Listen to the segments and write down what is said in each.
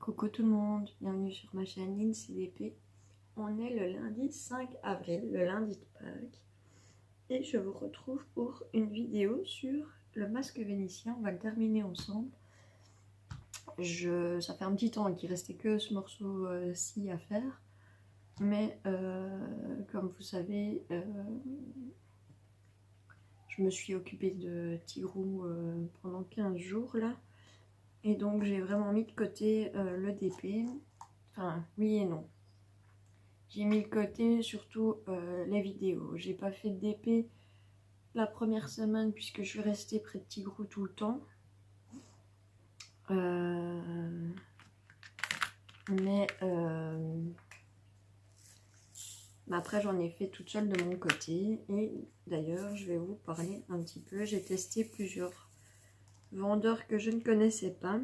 Coucou tout le monde, bienvenue sur ma chaîne LinCDP. On est le lundi 5 avril, le lundi de Pâques. Et je vous retrouve pour une vidéo sur le masque vénitien. On va le terminer ensemble. Ça fait un petit temps qu'il restait que ce morceau-ci à faire. Mais comme vous savez, je me suis occupée de Tigrou pendant 15 jours là. Et donc j'ai vraiment mis de côté le DP. Enfin, oui et non. J'ai mis de côté surtout les vidéos. J'ai pas fait de DP la première semaine puisque je suis restée près de Tigrou tout le temps. Mais après j'en ai fait toute seule de mon côté. Et d'ailleurs je vais vous parler un petit peu. J'ai testé plusieurs vendeurs que je ne connaissais pas.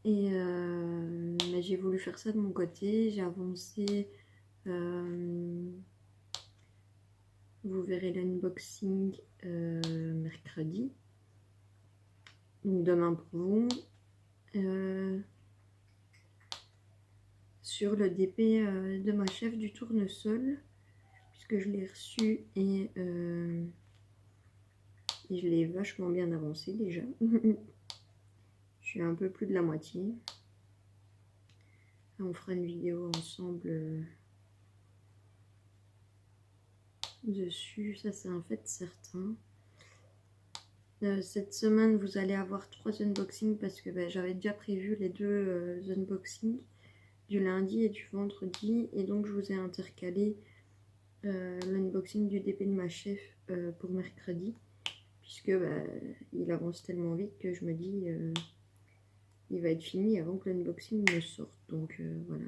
Et mais j'ai voulu faire ça de mon côté. J'ai avancé. Vous verrez l'unboxing mercredi. Donc demain pour vous. Sur le DP de ma chef du tournesol. Puisque je l'ai reçu et je l'ai vachement bien avancé déjà. Je suis un peu plus de la moitié. On fera une vidéo ensemble dessus, ça c'est un fait certain. Cette semaine vous allez avoir 3 unboxings parce que j'avais déjà prévu les 2 unboxings du lundi et du vendredi, et donc je vous ai intercalé l'unboxing du DP de ma chef pour mercredi, puisque il avance tellement vite que je me dis il va être fini avant que l'unboxing ne sorte, donc voilà.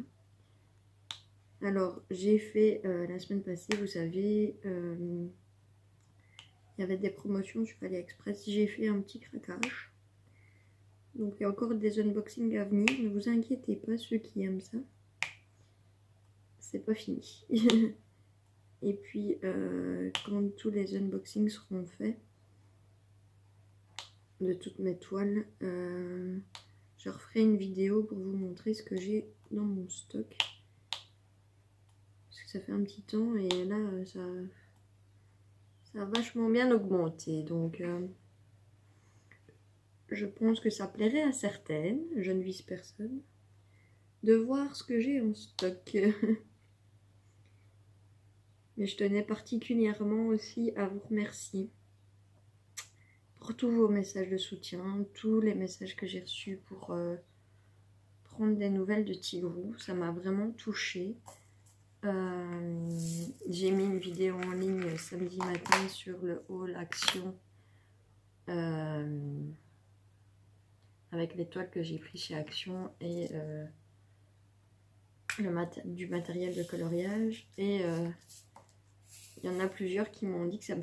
Alors j'ai fait la semaine passée, vous savez, il y avait des promotions sur AliExpress. J'ai fait un petit craquage. Donc il y a encore des unboxings à venir. Ne vous inquiétez pas, ceux qui aiment ça. C'est pas fini. Et puis quand tous les unboxings seront faits de toutes mes toiles, je referai une vidéo pour vous montrer ce que j'ai dans mon stock. Parce que ça fait un petit temps et là ça a vachement bien augmenté. Donc je pense que ça plairait à certaines, je ne vise personne, de voir ce que j'ai en stock. Mais je tenais particulièrement aussi à vous remercier pour tous vos messages de soutien, tous les messages que j'ai reçus pour prendre des nouvelles de Tigrou. Ça m'a vraiment touchée. J'ai mis une vidéo en ligne samedi matin sur le haul Action avec les toiles que j'ai pris chez Action et du matériel de coloriage. Et il y en a plusieurs qui m'ont dit que ça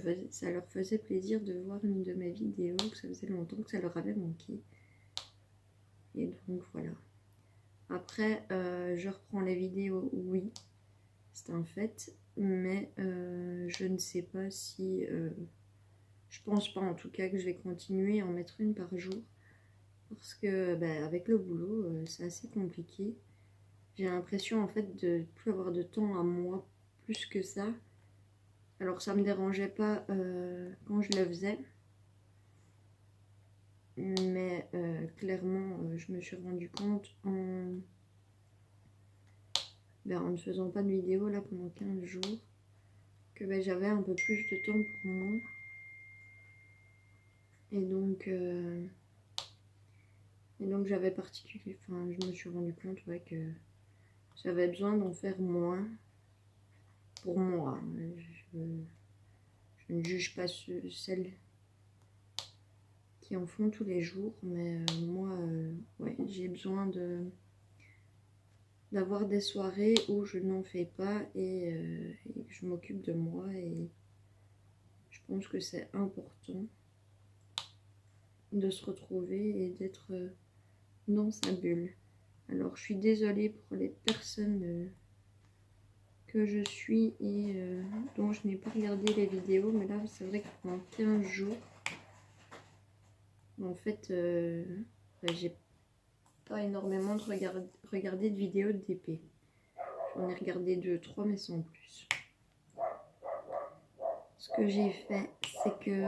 leur faisait plaisir de voir une de mes vidéos, que ça faisait longtemps que ça leur avait manqué. Et donc voilà. Après, je reprends les vidéos, oui, c'est un fait. Mais je ne sais pas si... je pense pas en tout cas que je vais continuer à en mettre une par jour. Parce que avec le boulot, c'est assez compliqué. J'ai l'impression en fait de plus avoir de temps à moi plus que ça. Alors ça me dérangeait pas quand je le faisais. Mais clairement, je me suis rendu compte en ne faisant pas de vidéo là pendant 15 jours que j'avais un peu plus de temps pour moi. Et donc j'avais je me suis rendu compte que j'avais besoin d'en faire moins pour moi. Je ne juge pas celles qui en font tous les jours, mais moi, ouais, j'ai besoin d'avoir des soirées où je n'en fais pas et que je m'occupe de moi, et je pense que c'est important de se retrouver et d'être dans sa bulle. Alors je suis désolée pour les personnes que je suis et dont je n'ai pas regardé les vidéos, mais là c'est vrai que pendant 15 jours en fait j'ai pas énormément de regarder de vidéos d'épée. J'en ai regardé 2-3 mais sans plus. Ce que j'ai fait, c'est que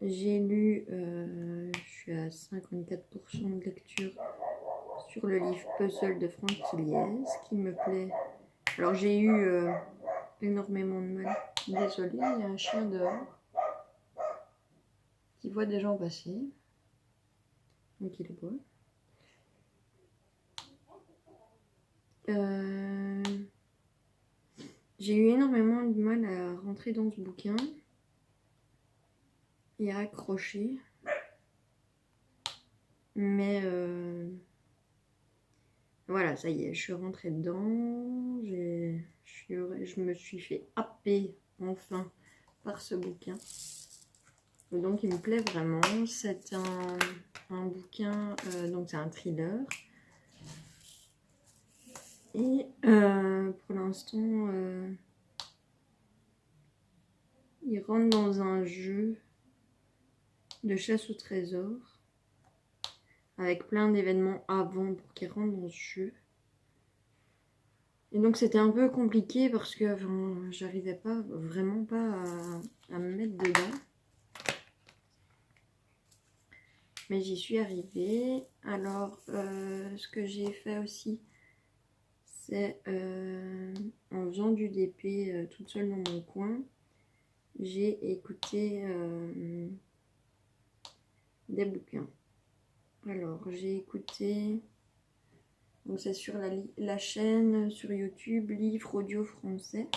j'ai lu, je suis à 54% de lecture sur le livre Puzzle de Franck Killiez, qui me plaît. Alors j'ai eu énormément de mal. Désolée, il y a un chien dehors qui voit des gens passer. Donc il aboie. J'ai eu énormément de mal à rentrer dans ce bouquin et à accrocher. Mais voilà, ça y est, je suis rentrée dedans. Je me suis fait happer enfin par ce bouquin. Et donc il me plaît vraiment. C'est un bouquin, donc c'est un thriller. Et pour l'instant, il rentre dans un jeu de chasse au trésor avec plein d'événements avant pour qu'il rentre dans ce jeu. Et donc c'était un peu compliqué parce que j'arrivais pas vraiment pas à me mettre dedans. Mais j'y suis arrivée. Alors ce que j'ai fait aussi, c'est en faisant du DP toute seule dans mon coin, j'ai écouté des bouquins. Alors j'ai écouté, donc c'est sur la chaîne sur YouTube Livre Audio Français.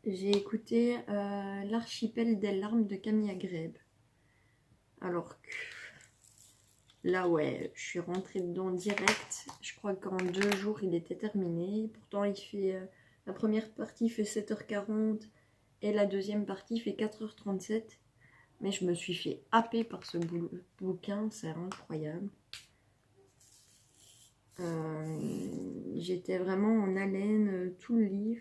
J'ai écouté L'archipel des larmes de Camille Agrèbe. Alors que là ouais, je suis rentrée dedans direct. Je crois qu'en 2 jours il était terminé. Pourtant il fait la première partie fait 7h40 et la deuxième partie fait 4h37. Mais je me suis fait happer par ce bouquin, c'est incroyable. J'étais vraiment en haleine tout le livre,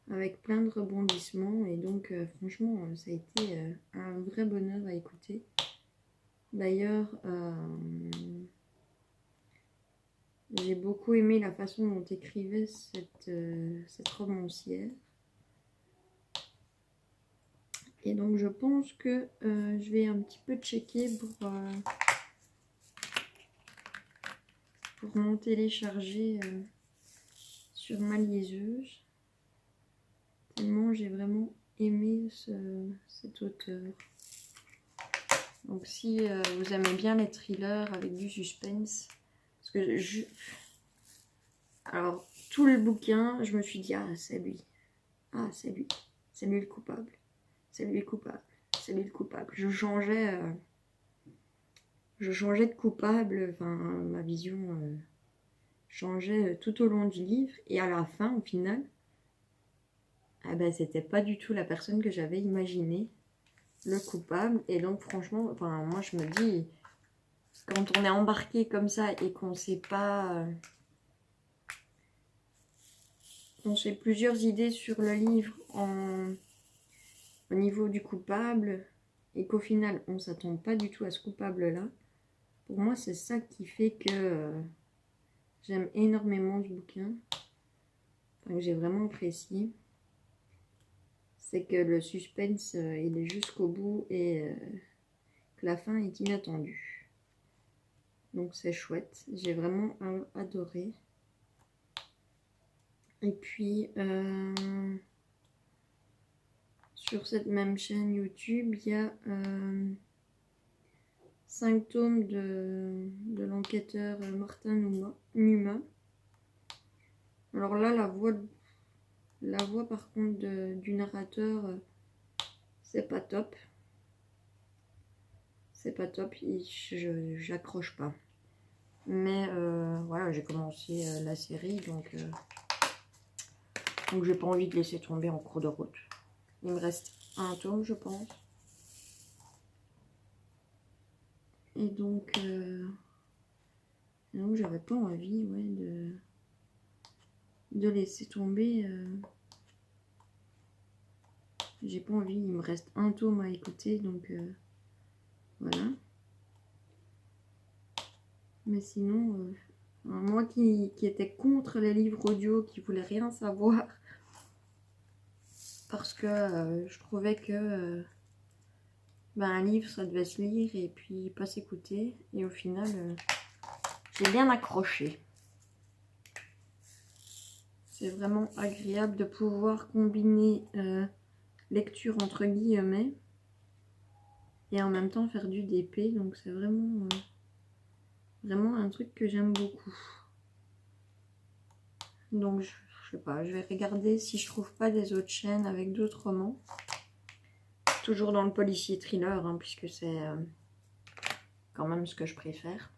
avec plein de rebondissements. Et donc franchement, ça a été un vrai bonheur à écouter. D'ailleurs, j'ai beaucoup aimé la façon dont écrivait cette romancière. Et donc je pense que je vais un petit peu checker pour m'en télécharger sur ma liseuse. Tellement j'ai vraiment aimé cet auteur. Donc si vous aimez bien les thrillers avec du suspense, parce que alors tout le bouquin, je me suis dit ah c'est lui, c'est lui le coupable. C'est lui le coupable, c'est lui le coupable. Je changeais de coupable, enfin ma vision changeait tout au long du livre. Et à la fin, au final, c'était pas du tout la personne que j'avais imaginé, le coupable. Et donc franchement, enfin moi je me dis, quand on est embarqué comme ça et qu'on sait pas... on fait plusieurs idées sur le livre au niveau du coupable et qu'au final on s'attend pas du tout à ce coupable là, pour moi c'est ça qui fait que j'aime énormément ce bouquin, enfin, que j'ai vraiment apprécié, c'est que le suspense il est jusqu'au bout et que la fin est inattendue, donc c'est chouette, j'ai vraiment adoré. Et puis sur cette même chaîne YouTube, il y a 5 tomes de l'enquêteur Martin Numa. Alors là, la voix par contre du narrateur, c'est pas top. C'est pas top, j'accroche pas. Mais voilà, j'ai commencé la série, donc j'ai pas envie de laisser tomber en cours de route. Il me reste un tome, je pense. Et donc j'avais pas envie de laisser tomber. J'ai pas envie, il me reste un tome à écouter, donc Voilà. Mais sinon, moi qui étais contre les livres audio, qui voulais rien savoir, parce que je trouvais que ben, un livre, ça devait se lire et puis pas s'écouter. Et au final, j'ai bien accroché. C'est vraiment agréable de pouvoir combiner lecture entre guillemets et en même temps faire du DP. Donc c'est vraiment, vraiment un truc que j'aime beaucoup. Donc je sais pas, je vais regarder si je trouve pas des autres chaînes avec d'autres romans. Toujours dans le policier thriller, hein, puisque c'est quand même ce que je préfère.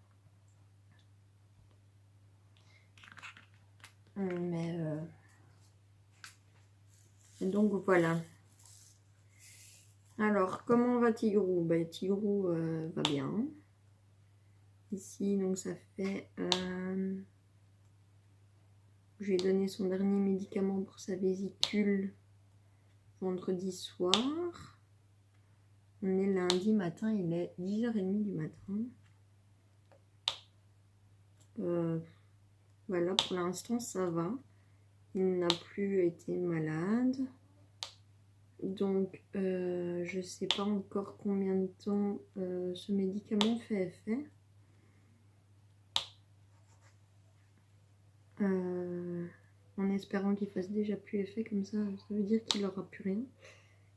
Mais donc voilà. Alors, comment va Tigrou? Ben, Tigrou va bien. Ici, donc ça fait... je lui ai donné son dernier médicament pour sa vésicule vendredi soir. On est lundi matin, il est 10h30 du matin. Voilà, pour l'instant, ça va. Il n'a plus été malade. Donc, je ne sais pas encore combien de temps ce médicament fait effet. En espérant qu'il fasse déjà plus effet, comme ça veut dire qu'il n'aura plus rien.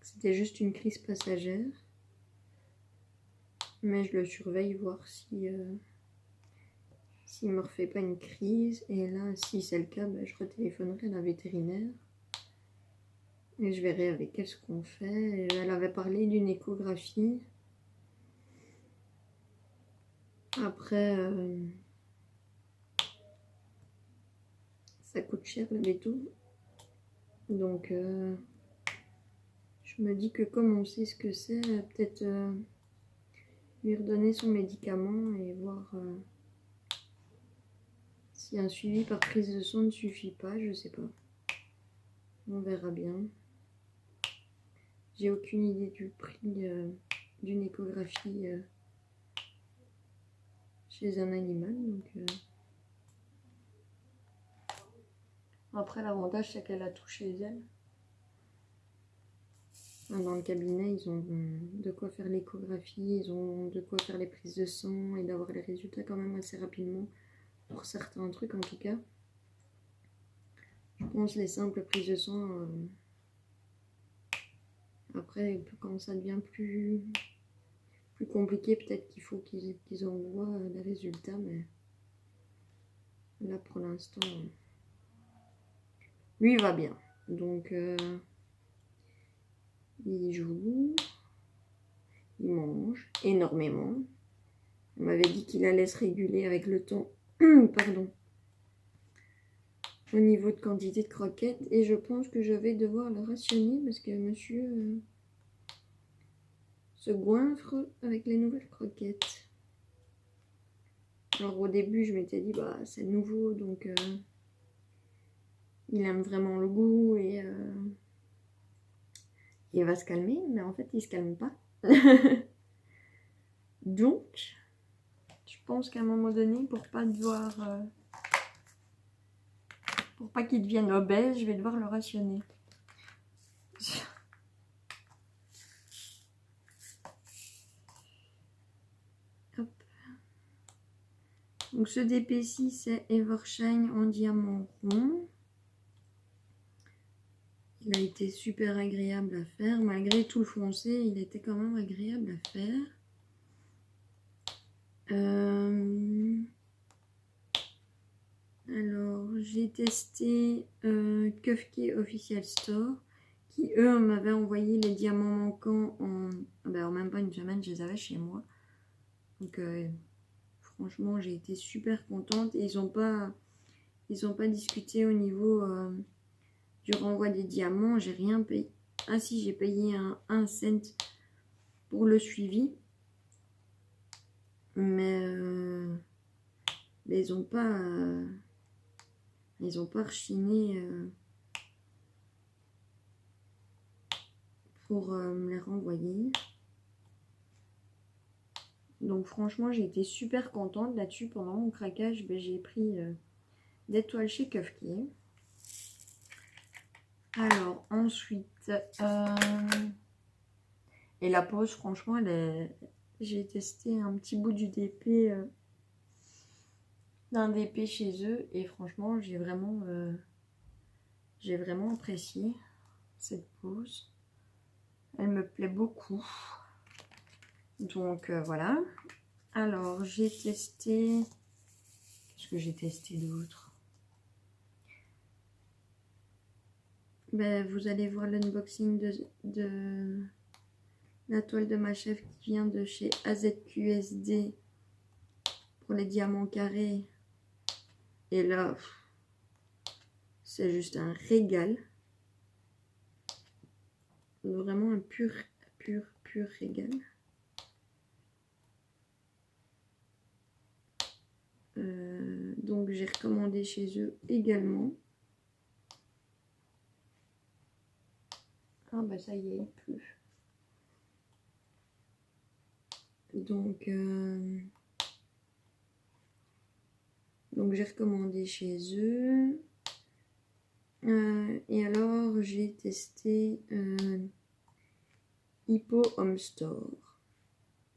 C'était juste une crise passagère. Mais je le surveille, voir si s'il ne me refait pas une crise. Et là, si c'est le cas, ben, je retéléphonerai à la vétérinaire. Et je verrai avec elle ce qu'on fait. Elle avait parlé d'une échographie. Après, ça coûte cher le béton. Donc, je me dis que comme on sait ce que c'est, peut-être lui redonner son médicament et voir si un suivi par prise de sang ne suffit pas, je sais pas. On verra bien. J'ai aucune idée du prix d'une échographie chez un animal. Donc, après, l'avantage, c'est qu'elle a tout chez elle. Dans le cabinet, ils ont de quoi faire l'échographie, ils ont de quoi faire les prises de sang et d'avoir les résultats quand même assez rapidement. Pour certains trucs, en tout cas. Je pense les simples prises de sang... après, quand ça devient plus compliqué, peut-être qu'il faut qu'ils envoient les résultats, mais là pour l'instant, lui va bien. Donc, il joue, il mange énormément. On m'avait dit qu'il allait se réguler avec le temps, pardon, au niveau de quantité de croquettes, et je pense que je vais devoir le rationner parce que monsieur se goinfre avec les nouvelles croquettes. Alors au début, je m'étais dit, bah c'est nouveau, donc il aime vraiment le goût et il va se calmer, mais en fait, il se calme pas. Donc, je pense qu'à un moment donné, pour pas qu'il devienne obèse, je vais devoir le rationner. Hop. Donc ce DP6, c'est Evershine en diamant rond. Il a été super agréable à faire. Malgré tout le foncé, il était quand même agréable à faire. Alors, j'ai testé Kufke Official Store, qui eux m'avaient envoyé les diamants manquants en même pas une semaine, je les avais chez moi. Donc, franchement, j'ai été super contente. Et ils ont pas discuté au niveau du renvoi des diamants. J'ai rien payé. Ah si, j'ai payé un 1 cent pour le suivi. Mais ils ont pas rechiné pour me les renvoyer. Donc franchement, j'ai été super contente là-dessus. Pendant mon craquage, j'ai pris des toiles chez Kufki. Alors ensuite, et la pose, franchement, j'ai testé un petit bout du DP, d'un DP chez eux, et franchement, j'ai vraiment apprécié cette pose. Elle me plaît beaucoup. Donc voilà. Alors j'ai testé. Qu'est-ce que j'ai testé d'autre? Vous allez voir l'unboxing de la toile de ma chef qui vient de chez AZQSD pour les diamants carrés. Et là, c'est juste un régal. Vraiment un pur régal. Donc j'ai recommandé chez eux également. Ah bah ça y est, il pleut. Donc j'ai recommandé chez eux. Et alors j'ai testé Hippo Home Store.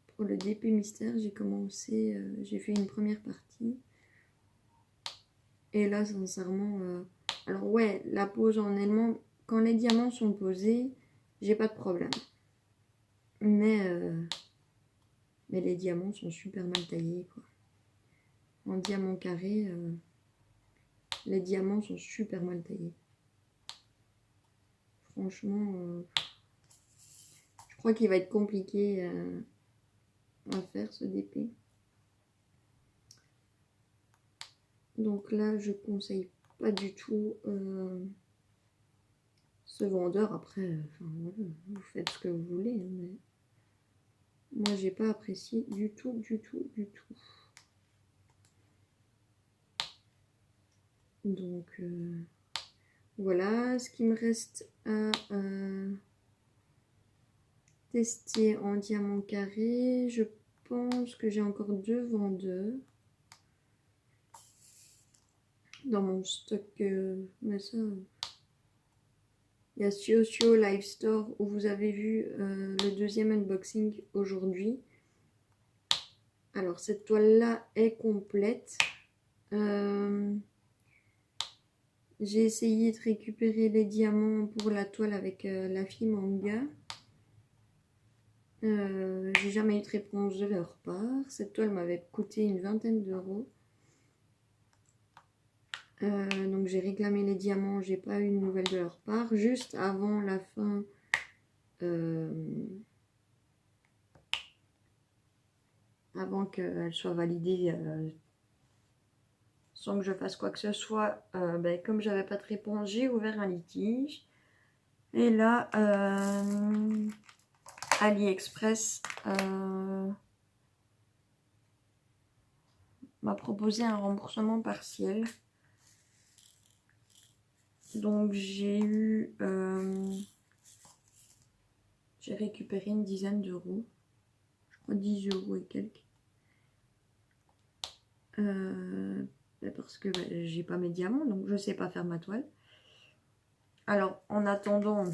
Pour le DP Mystère, j'ai commencé, j'ai fait une première partie. Et là, sincèrement, alors ouais, la pose en elle-même, quand les diamants sont posés, j'ai pas de problème. Mais les diamants sont super mal taillés, quoi. En diamant carré, les diamants sont super mal taillés. Franchement, je crois qu'il va être compliqué à faire ce DP. Donc là, je conseille pas du tout ce vendeur. Après, voilà, vous faites ce que vous voulez, hein, mais moi, j'ai pas apprécié du tout. Donc voilà, ce qui me reste à tester en diamant carré. Je pense que j'ai encore 2 vendeurs dans mon stock, mais ça, il y a Socio Live Store où vous avez vu le deuxième unboxing aujourd'hui. Alors cette toile là est complète. J'ai essayé de récupérer les diamants pour la toile avec la fille manga. J'ai jamais eu de réponse de leur part. Cette toile m'avait coûté une vingtaine d'euros. Donc j'ai réclamé les diamants, j'ai pas eu de nouvelles de leur part. Juste avant la fin, avant qu'elle soit validée, sans que je fasse quoi que ce soit, comme j'avais pas de réponse, j'ai ouvert un litige. Et là, AliExpress m'a proposé un remboursement partiel. Donc j'ai récupéré une dizaine d'euros, je crois 10 euros et quelques, parce que j'ai pas mes diamants, donc je sais pas faire ma toile. Alors en attendant,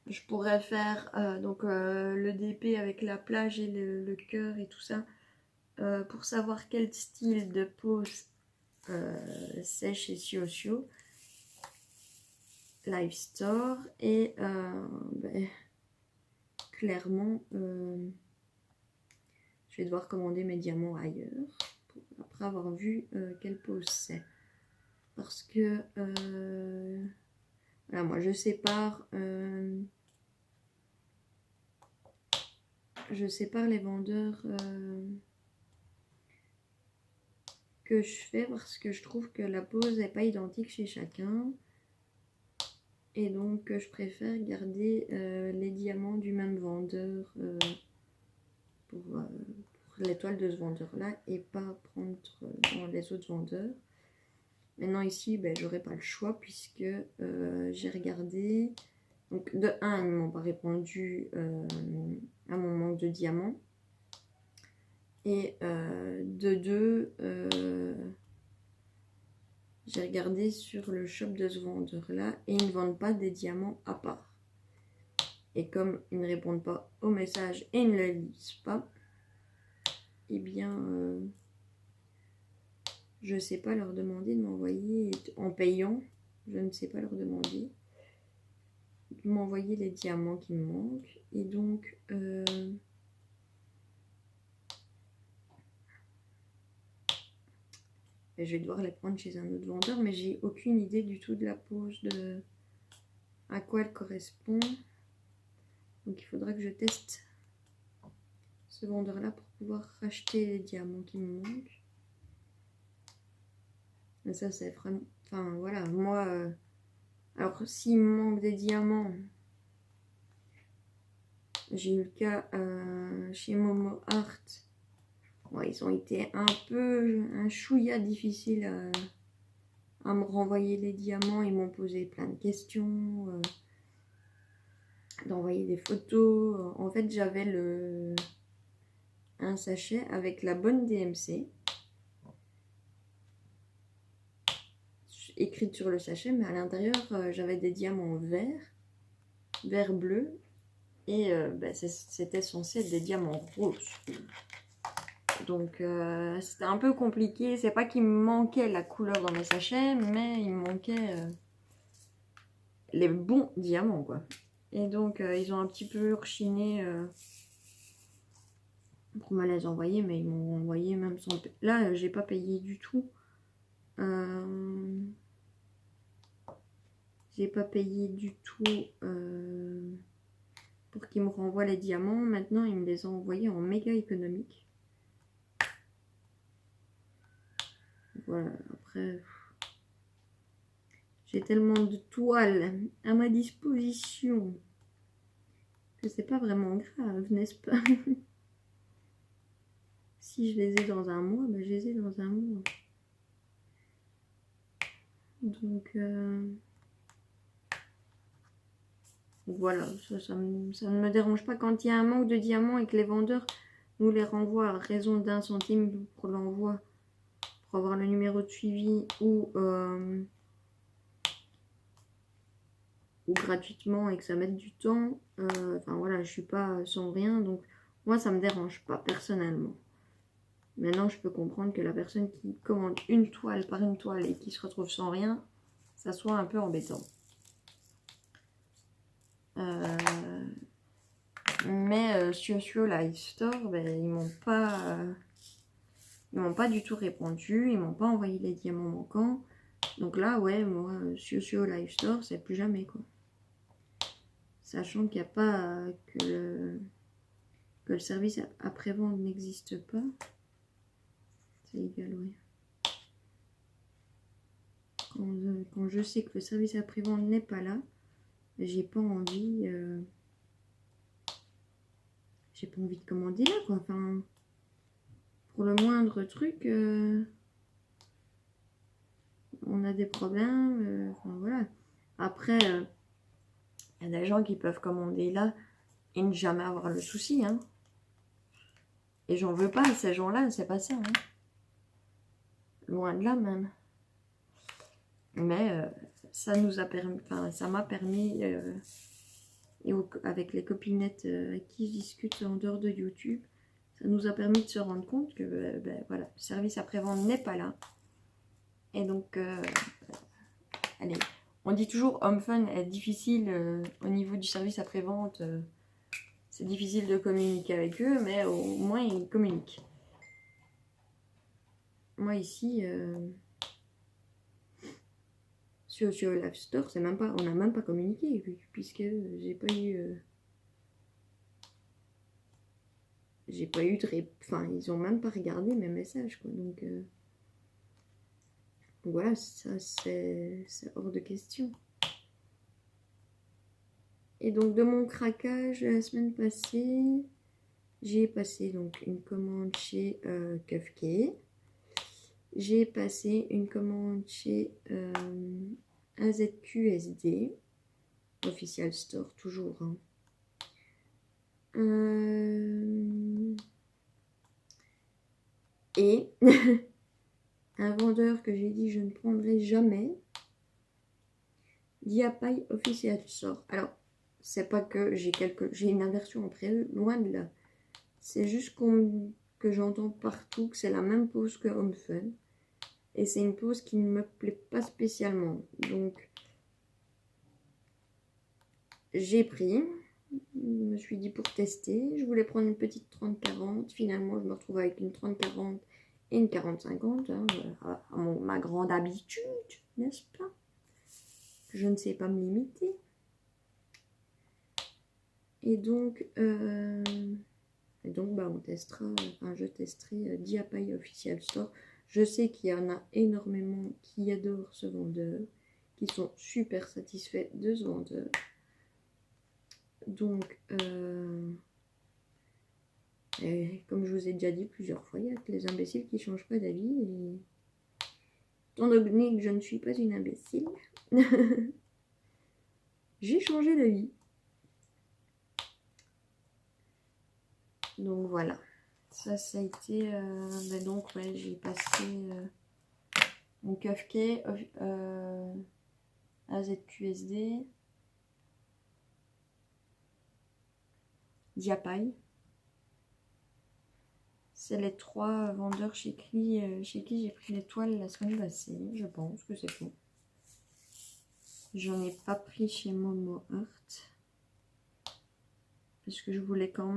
je pourrais faire le DP avec la plage et le cœur et tout ça, pour savoir quel style de pose c'est chez Socio Live Store. Et clairement, je vais devoir commander mes diamants ailleurs après avoir vu quelle pose c'est. Parce que voilà, moi je sépare les vendeurs que je fais, parce que je trouve que la pose n'est pas identique chez chacun. Et donc je préfère garder les diamants du même vendeur pour les toiles de ce vendeur là, et pas prendre dans les autres vendeurs. Maintenant ici, j'aurai pas le choix, puisque j'ai regardé. Donc de 1, ils m'ont pas répondu à mon manque de diamants. Et de deux, j'ai regardé sur le shop de ce vendeur-là et ils ne vendent pas des diamants à part. Et comme ils ne répondent pas aux messages et ils ne les lisent pas, eh bien, je ne sais pas leur demander de m'envoyer, en payant, je ne sais pas leur demander de m'envoyer les diamants qui me manquent. Et donc, je vais devoir les prendre chez un autre vendeur, mais j'ai aucune idée du tout de la pose, de à quoi elle correspond. Donc il faudra que je teste ce vendeur-là pour pouvoir racheter les diamants qui me manquent. Mais ça, c'est vraiment... Enfin, voilà, moi... alors, s'il me manque des diamants, j'ai eu le cas chez Momo Art. Ouais, ils ont été un chouïa difficile à me renvoyer les diamants. Ils m'ont posé plein de questions, d'envoyer des photos. En fait, j'avais un sachet avec la bonne DMC écrite sur le sachet, mais à l'intérieur, j'avais des diamants vert bleu, et c'était censé être des diamants roses. Donc c'était un peu compliqué. C'est pas qu'il me manquait la couleur dans mes sachets, mais il me manquait les bons diamants, quoi. Et donc ils ont un petit peu rechiné pour me les envoyer, mais ils m'ont envoyé même sans... Là, j'ai pas payé du tout. J'ai pas payé du tout pour qu'ils me renvoient les diamants. Maintenant, ils me les ont envoyés en méga économique. Voilà, après, j'ai tellement de toiles à ma disposition que c'est pas vraiment grave, n'est-ce pas? Si je les ai dans un mois, ben je les ai dans un mois. Donc, voilà, ça ne me dérange pas quand il y a un manque de diamants et que les vendeurs nous les renvoient à raison d'1 centime pour l'envoi, pour avoir le numéro de suivi ou gratuitement et que ça mette du temps. Enfin voilà, je suis pas sans rien, donc moi ça me dérange pas personnellement. Maintenant, je peux comprendre que la personne qui commande une toile par une toile et qui se retrouve sans rien, ça soit un peu embêtant. Mais sur Live Store, ben, ils m'ont pas du tout répondu, ils m'ont pas envoyé les diamants manquants. Donc là, ouais, moi, sur Live Store, c'est plus jamais, quoi. Sachant qu'il n'y a pas que le service après-vente n'existe pas. C'est égal, oui. Quand je sais que le service après-vente n'est pas là, j'ai pas envie de commander là, quoi. Enfin, pour le moindre truc, on a des problèmes. Enfin, voilà. Après, il y a des gens qui peuvent commander là et ne jamais avoir le souci, hein. Et j'en veux pas, ces gens-là, c'est pas ça, hein. Loin de là, même. Mais ça nous a permis, enfin, ça m'a permis, et avec les copinettes à qui je discute en dehors de YouTube, ça nous a permis de se rendre compte que ben, voilà, le service après-vente n'est pas là. Et donc, allez, on dit toujours Home Fun est difficile au niveau du service après-vente. C'est difficile de communiquer avec eux, mais au moins ils communiquent. Moi ici, sur Live Store, on n'a même pas communiqué, puisque j'ai pas eu de enfin, ils ont même pas regardé mes messages, quoi. Donc voilà, ça c'est hors de question. Et donc de mon craquage la semaine passée, j'ai passé donc une commande chez Kufke. J'ai passé une commande chez AZQSD, Official Store toujours, hein. Et un vendeur que j'ai dit je ne prendrai jamais, Diapaille Official Store. Alors, c'est pas que j'ai une aversion après eux, loin de là. C'est juste que j'entends partout que c'est la même pose que Home Fun. Et c'est une pose qui ne me plaît pas spécialement. Donc, j'ai pris. Je me suis dit pour tester. Je voulais prendre une petite 30-40. Finalement, je me retrouve avec une 30-40 et une 40-50. Hein, à ma grande habitude, n'est-ce pas? Je ne sais pas me limiter. Et donc bah, on testera, enfin, je testerai Diapaille Official Store. Je sais qu'il y en a énormément qui adorent ce vendeur, qui sont super satisfaits de ce vendeur. Donc, comme je vous ai déjà dit plusieurs fois, il y a que les imbéciles qui ne changent pas d'avis. Et étant donné que je ne suis pas une imbécile, j'ai changé d'avis. Donc voilà, ça a été, donc ouais, j'ai passé mon Kafka AZQSD, Diapaille. C'est les 3 vendeurs chez qui j'ai pris l'étoile la semaine passée, je pense que c'est tout. J'en ai pas pris chez Momo Art, parce que je voulais quand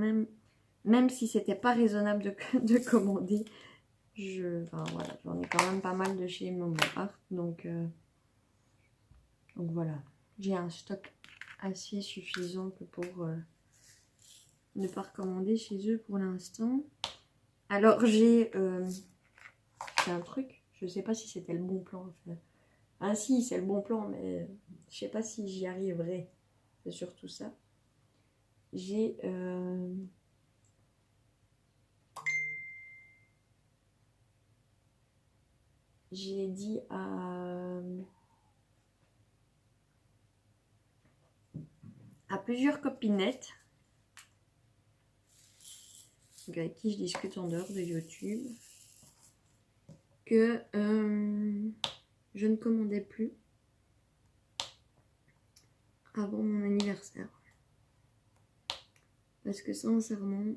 même si c'était pas raisonnable de commander, enfin voilà, j'en ai quand même pas mal de chez Momo Art, donc voilà, j'ai un stock assez suffisant que pour ne pas recommander chez eux pour l'instant. Alors j'ai un truc, je sais pas si c'était le bon plan. Enfin, ah si, c'est le bon plan, mais je sais pas si j'y arriverai. C'est surtout ça. J'ai dit à plusieurs copinettes avec qui je discute en dehors de YouTube que je ne commandais plus avant mon anniversaire. Parce que sincèrement,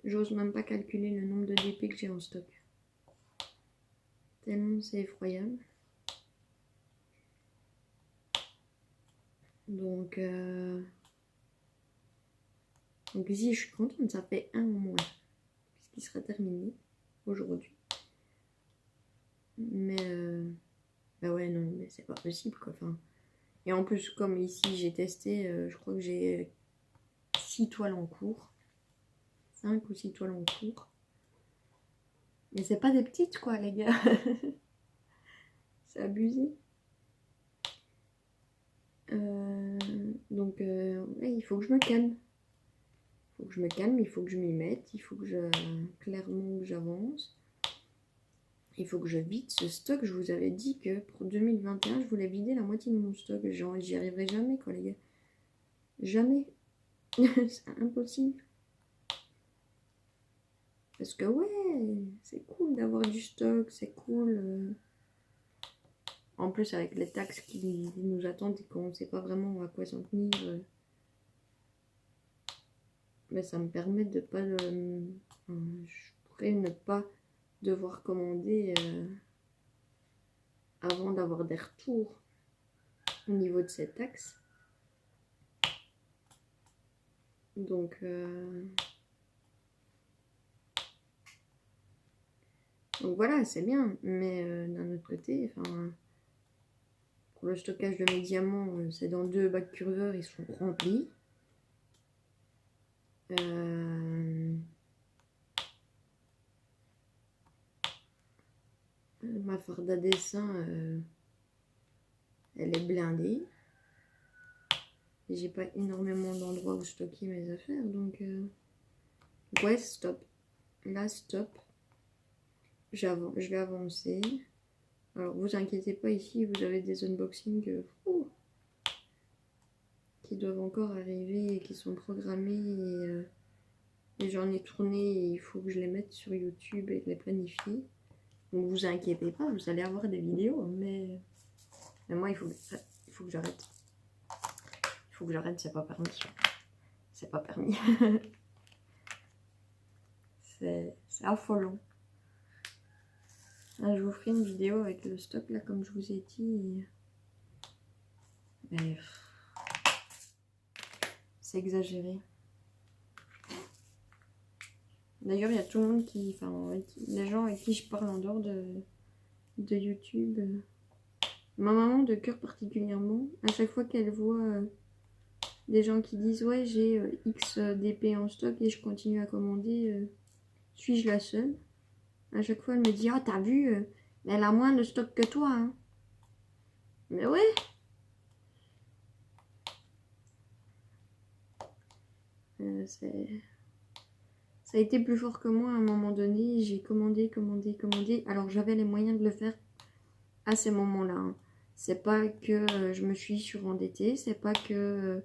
j'ose même pas calculer le nombre de DP que j'ai en stock. Tellement c'est effroyable. Donc ici, je suis contente, ça fait un au moins, puisqu'il sera terminé aujourd'hui. Mais, bah ouais, non, mais c'est pas possible, quoi. Enfin, et en plus, comme ici, j'ai testé, je crois que j'ai 6 toiles en cours. 5 ou 6 toiles en cours. Mais c'est pas des petites, quoi, les gars. C'est abusé. Donc, ouais, il faut que je me calme. Il faut que je me calme, il faut que je m'y mette, il faut que clairement que j'avance. Il faut que je vide ce stock. Je vous avais dit que pour 2021, je voulais vider la moitié de mon stock. Genre, j'y arriverai jamais, quoi, les gars. Jamais. C'est impossible. Parce que, ouais, c'est cool d'avoir du stock, c'est cool. En plus, avec les taxes qui nous attendent et qu'on ne sait pas vraiment à quoi s'en tenir. Mais ça me permet de pas... je pourrais ne pas devoir commander avant d'avoir des retours au niveau de ces taxes. Donc voilà, c'est bien. Mais d'un autre côté, enfin, pour le stockage de mes diamants, c'est dans 2 bacs curveurs, ils sont remplis. Ma farde à dessin, elle est blindée. Et j'ai pas énormément d'endroits où stocker mes affaires, donc ouais, stop. Là, stop. Je vais avancer. Alors, vous inquiétez pas, ici, vous avez des unboxings qui doivent encore arriver et qui sont programmés. Et j'en ai tourné et il faut que je les mette sur YouTube et les planifier. Donc vous inquiétez pas, vous allez avoir des vidéos, mais moi il faut que j'arrête. Il faut que j'arrête, c'est pas permis. C'est pas permis. C'est affolant. Là, je vous ferai une vidéo avec le stock là comme je vous ai dit. Mais c'est exagéré. D'ailleurs, il y a tout le monde qui... Enfin, les gens avec qui je parle en dehors de YouTube. Ma maman de cœur particulièrement, à chaque fois qu'elle voit des gens qui disent ouais j'ai X DP en stock et je continue à commander, suis-je la seule? À chaque fois elle me dit ah t'as vu, mais elle a moins de stock que toi hein. Mais ouais. Ça a été plus fort que moi à un moment donné, j'ai commandé. Alors j'avais les moyens de le faire à ces moments-là. Hein. C'est pas que je me suis surendettée, c'est pas que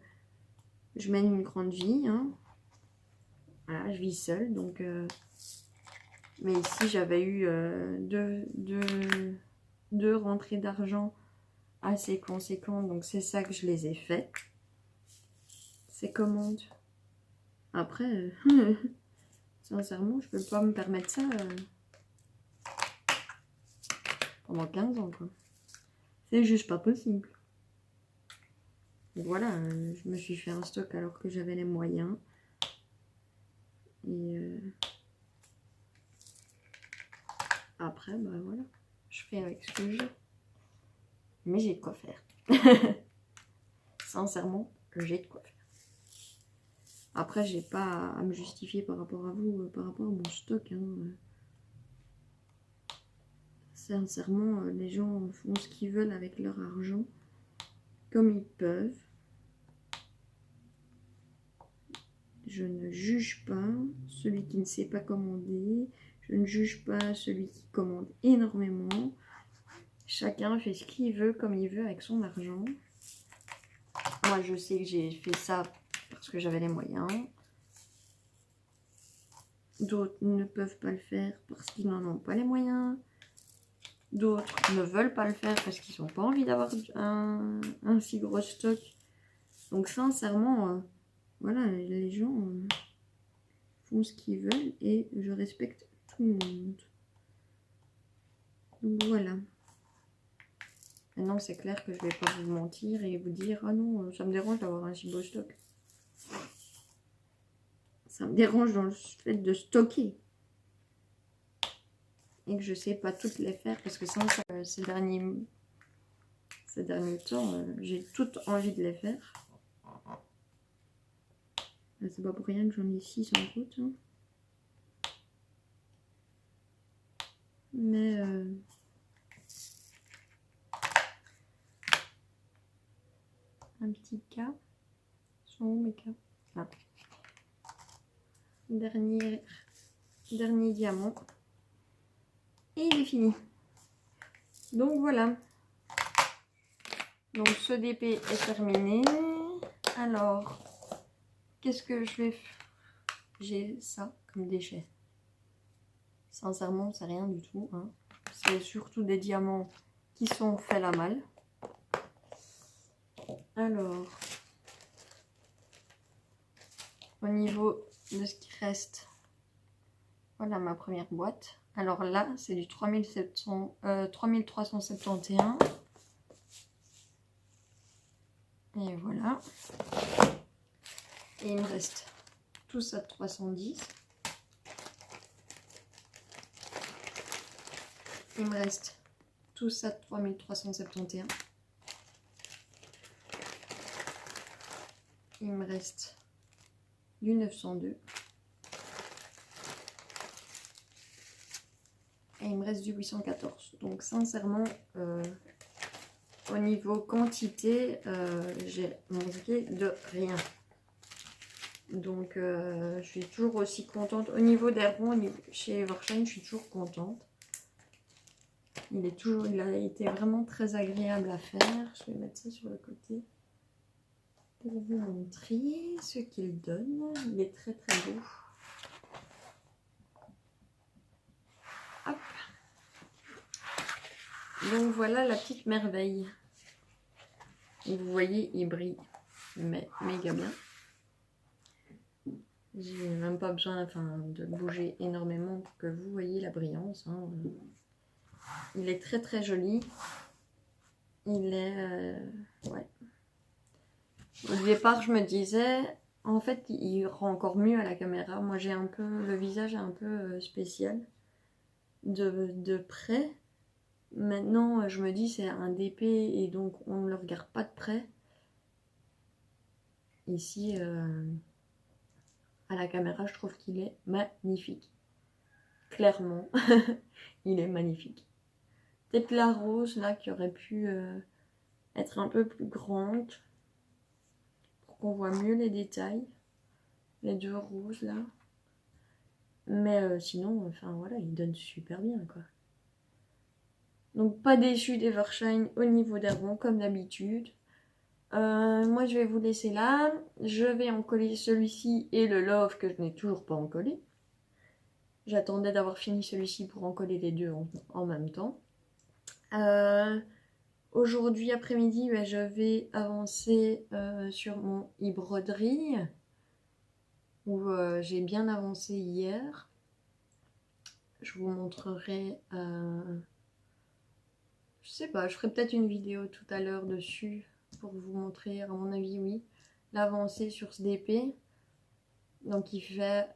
je mène une grande vie. Hein. Voilà, je vis seule, donc... Mais ici, j'avais eu deux rentrées d'argent assez conséquentes, donc c'est ça que je les ai faites. Ces commandes. Après, sincèrement, je peux pas me permettre ça pendant 15 ans, quoi. C'est juste pas possible. Donc voilà, je me suis fait un stock alors que j'avais les moyens. Et après, bah voilà, je fais avec ce que j'ai. Mais j'ai de quoi faire. Sincèrement, j'ai de quoi faire. Après, j'ai pas à me justifier par rapport à vous, par rapport à mon stock. Hein. Sincèrement, les gens font ce qu'ils veulent avec leur argent, comme ils peuvent. Je ne juge pas celui qui ne sait pas commander. Je ne juge pas celui qui commande énormément. Chacun fait ce qu'il veut, comme il veut, avec son argent. Moi, je sais que j'ai fait ça parce que j'avais les moyens. D'autres ne peuvent pas le faire parce qu'ils n'en ont pas les moyens. D'autres ne veulent pas le faire parce qu'ils n'ont pas envie d'avoir un si gros stock. Donc sincèrement, voilà, les gens font ce qu'ils veulent et je respecte tout le monde. Donc voilà. Maintenant, c'est clair que je ne vais pas vous mentir et vous dire « Ah non, ça me dérange d'avoir un si beau stock. » Ça me dérange dans le fait de stocker. Et que je ne sais pas toutes les faire parce que sinon, ces derniers temps, j'ai toute envie de les faire. C'est pas pour rien que j'en ai 6 en route. Hein. Mais... un petit cas. Sont où mes cas? Là. Dernier diamant. Et il est fini. Donc voilà. Donc ce DP est terminé. Alors, qu'est-ce que je vais faire? J'ai ça comme déchet. Sincèrement, c'est rien du tout. Hein. C'est surtout des diamants qui sont faits la malle. Alors, au niveau de ce qui reste, voilà ma première boîte. Alors là, c'est du 3371. Et voilà. Et il me reste tout ça de 310. Il me reste tout ça de 3371. Il me reste du 902. Et il me reste du 814. Donc sincèrement, au niveau quantité, j'ai manqué de rien. Donc je suis toujours aussi contente. Au niveau des ronds, chez Evershine, je suis toujours contente. Il a été vraiment très agréable à faire. Je vais mettre ça sur le côté pour vous montrer ce qu'il donne. Il est très très beau. Donc voilà la petite merveille. Et vous voyez, il brille, mais méga bien. J'ai même pas besoin de bouger énormément pour que vous voyez la brillance. Hein. Il est très très joli. Il est... ouais. Au départ, je me disais, en fait, il rend encore mieux à la caméra. Moi, j'ai un peu... Le visage est un peu spécial. De près. Maintenant, je me dis, c'est un DP et donc on ne le regarde pas de près. Ici, à la caméra, je trouve qu'il est magnifique. Clairement, il est magnifique. Peut-être la rose, là, qui aurait pu être un peu plus grande. Pour qu'on voit mieux les détails. Les deux roses, là. Mais sinon, enfin voilà, il donne super bien, quoi. Donc, pas déçu d'Evershine au niveau d'avant, comme d'habitude. Moi, je vais vous laisser là. Je vais en coller celui-ci et le Love que je n'ai toujours pas encollé. J'attendais d'avoir fini celui-ci pour en coller les deux en même temps. Aujourd'hui après-midi, je vais avancer sur mon e-broderie où j'ai bien avancé hier. Je vous montrerai... je sais pas, je ferai peut-être une vidéo tout à l'heure dessus pour vous montrer, à mon avis, oui, l'avancée sur ce DP. Donc il fait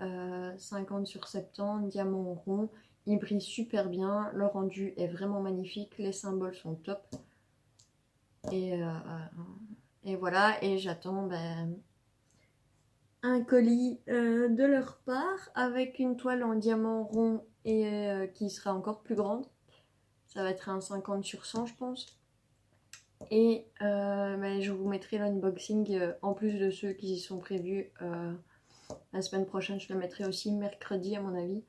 50 sur 70, diamant rond. Il brille super bien, le rendu est vraiment magnifique, les symboles sont top. Et voilà, et j'attends un colis de leur part avec une toile en diamant rond et qui sera encore plus grande. Ça va être un 50 sur 100 je pense. Et je vous mettrai l'unboxing en plus de ceux qui y sont prévus la semaine prochaine. Je le mettrai aussi mercredi à mon avis.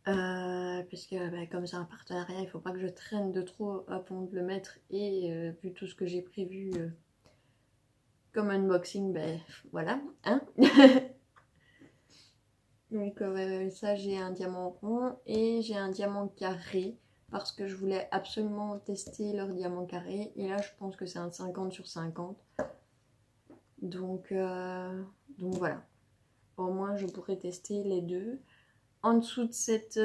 Parce que comme c'est un partenariat, il ne faut pas que je traîne de trop avant de le mettre. Et vu tout ce que j'ai prévu comme unboxing, voilà. Hein. Donc ça, j'ai un diamant rond et j'ai un diamant carré. Parce que je voulais absolument tester leur diamant carré. Et là, je pense que c'est un 50 sur 50. Donc voilà. Au moins, je pourrais tester les deux. En dessous de cette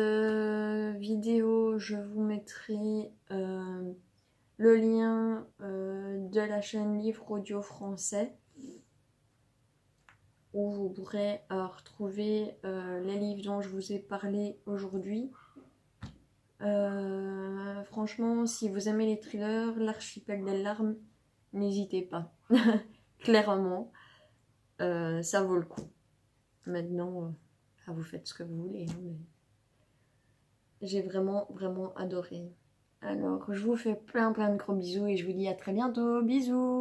vidéo, je vous mettrai le lien de la chaîne Livre Audio Français. Où vous pourrez retrouver les livres dont je vous ai parlé aujourd'hui. Franchement, si vous aimez les thrillers, L'archipel des larmes, n'hésitez pas. Clairement, ça vaut le coup. Maintenant, vous faites ce que vous voulez. Hein, mais... J'ai vraiment, vraiment adoré. Alors, je vous fais plein de gros bisous et je vous dis à très bientôt. Bisous!